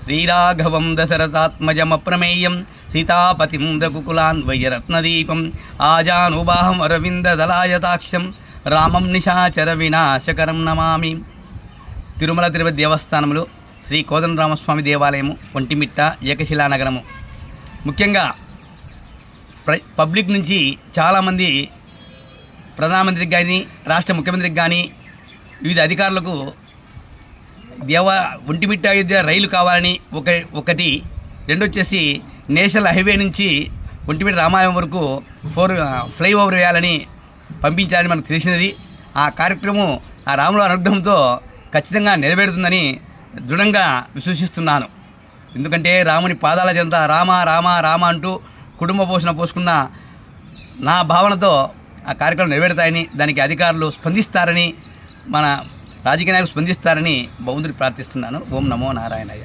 శ్రీరాఘవం దశరథాత్మజమప్రమేయం సీతాపతిం రఘుకులాన్వయరత్నదీపం ఆజానుబాహం అరవిందదలాయతాక్షం రామం నిశాచర వినాశకరం నమామి. తిరుమల తిరుపతి దేవస్థానంలో శ్రీ కోదండరామస్వామి దేవాలయము, ఒంటిమిట్ట, ఏకశిలానగరము. ముఖ్యంగా పబ్లిక్ నుంచి చాలామంది ప్రధానమంత్రికి కానీ రాష్ట్ర ముఖ్యమంత్రికి కానీ వివిధ అధికారులకు ఒంటిమిట్ట అయోధ్య రైలు కావాలని ఒకటి, రెండొచ్చేసి నేషనల్ హైవే నుంచి ఒంటిమిట్ట రామాలయం వరకు ఫ్లైఓవర్ వేయాలని పంపించాలని మనకు తెలిసినది. ఆ కార్యక్రమం ఆ రాముల అనుగ్రహంతో ఖచ్చితంగా నెరవేరుతుందని దృఢంగా విశ్వసిస్తున్నాను. ఎందుకంటే రాముని పాదాల చెంత రామ రామ రామ అంటూ కుటుంబ పోషణ పోసుకున్న నా భావనతో ఆ కార్యక్రమం నెరవేరుతాయని, దానికి అధికారులు స్పందిస్తారని, మన రాజకీయ నాయకులు స్పందిస్తారని భగవంతుడిని ప్రార్థిస్తున్నాను. ఓం నమో నారాయణయ్య.